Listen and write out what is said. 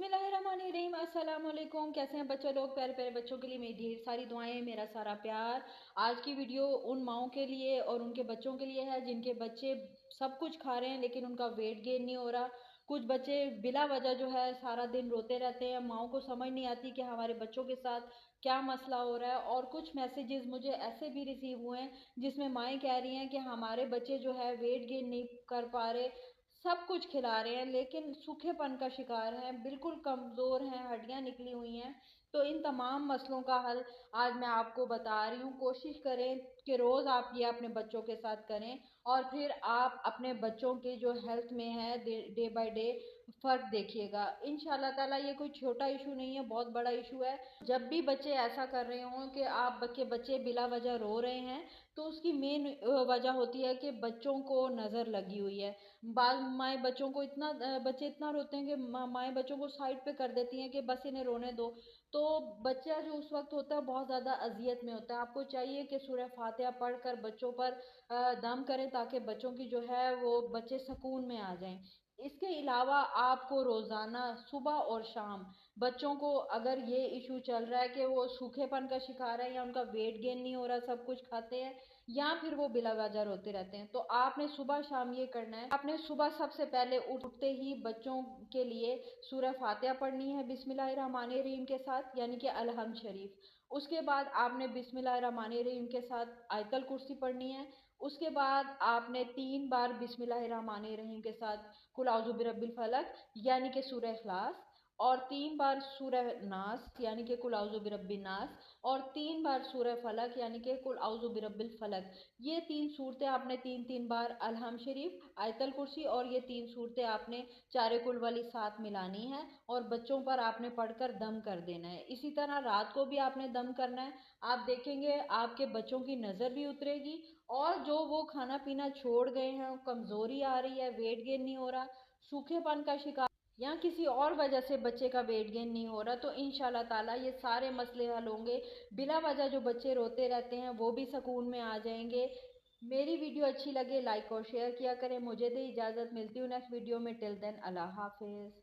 बिस्मिल्लाहिर्रहमानिर्रहीम। अस्सलाम वालेकुम। कैसे हैं बच्चे लोग? प्यारे प्यारे बच्चों के लिए मेरी ढेर सारी दुआएं, मेरा सारा प्यार। आज की वीडियो उन माओं के लिए और उनके बच्चों के लिए है जिनके बच्चे सब कुछ खा रहे हैं लेकिन उनका वेट गेन नहीं हो रहा। कुछ बच्चे बिला वजह जो है सारा दिन रोते रहते हैं। माओं को समझ नहीं आती कि हमारे बच्चों के साथ क्या मसला हो रहा है। और कुछ मैसेजेस मुझे ऐसे भी रिसीव हुए हैं जिसमें माएँ कह रही हैं कि हमारे बच्चे जो है वेट गेन नहीं कर पा रहे, सब कुछ खिला रहे हैं लेकिन सूखेपन का शिकार हैं, बिल्कुल कमज़ोर हैं, हड्डियां निकली हुई हैं। तो इन तमाम मसलों का हल आज मैं आपको बता रही हूँ। कोशिश करें कि रोज़ आप ये अपने बच्चों के साथ करें और फिर आप अपने बच्चों के जो हेल्थ में है डे बाय डे फ़र्क देखिएगा। इंशाल्लाह ताला ये कोई छोटा इशू नहीं है, बहुत बड़ा इशू है। जब भी बच्चे ऐसा कर रहे हों कि आप के बच्चे बिला वजह रो रहे हैं, तो उसकी मेन वजह होती है कि बच्चों को नज़र लगी हुई है। बाद माएँ बच्चों को इतना बच्चे इतना रोते हैं कि माएँ बच्चों को साइड पे कर देती हैं कि बस इन्हें रोने दो। तो बच्चा जो उस वक्त होता है बहुत ज़्यादा अजियत में होता है। आपको चाहिए कि सूरह फातिहा पढ़कर बच्चों पर दम करें ताकि बच्चों की जो है वो बच्चे सुकून में आ जाएं। इसके अलावा आपको रोज़ाना सुबह और शाम बच्चों को अगर ये इशू चल रहा है कि वो सूखेपन का शिकार है या उनका वेट गेन नहीं हो रहा, सब कुछ खाते हैं या फिर वो बिला वजह रोते रहते हैं, तो आपने सुबह शाम ये करना है। आपने सुबह सबसे पहले उठते ही बच्चों के लिए सूरह फातिहा पढ़नी है बिस्मिल्लाहिर्रहमानिर्रहीम के साथ, यानी कि अलहम्द शरीफ। उसके बाद आपने बिस्मिल्लाहिर्रहमानिर्रहीम के साथ आयतल कुर्सी पढ़नी है। उसके बाद आपने 3 बार बिस्मिल्लाहिर्रहमानिर्रहीम के साथ कुल औज़ु बिरब्बिल फलक यानी कि सूरह इखलास, और 3 बार सूरह नास यानी कि कुल औज़ु बिरब्बिन नास, और 3 बार सूरह फलक यानी कि कुल औज़ु बिरब्बिल फलक। ये 3 सूरतें आपने 3-3 बार अलहम शरीफ, आयतल कुर्सी और ये 3 सूरतें आपने चारे कुल वाली साथ मिलानी है और बच्चों पर आपने पढ़कर दम कर देना है। इसी तरह रात को भी आपने दम करना है। आप देखेंगे आपके बच्चों की नज़र भी उतरेगी और जो वो खाना पीना छोड़ गए हैं, कमज़ोरी आ रही है, वेट गेन नहीं हो रहा, सूखेपन का शिकार या किसी और वजह से बच्चे का वेट गेन नहीं हो रहा, तो इंशाल्लाह ताला ये सारे मसले हल होंगे। बिला वजह जो बच्चे रोते रहते हैं वो भी सुकून में आ जाएंगे। मेरी वीडियो अच्छी लगे लाइक और शेयर किया करें। मुझे दे इजाज़त, मिलती हूँ नेक्स्ट वीडियो में। टिल देन अल्लाह हाफिज़।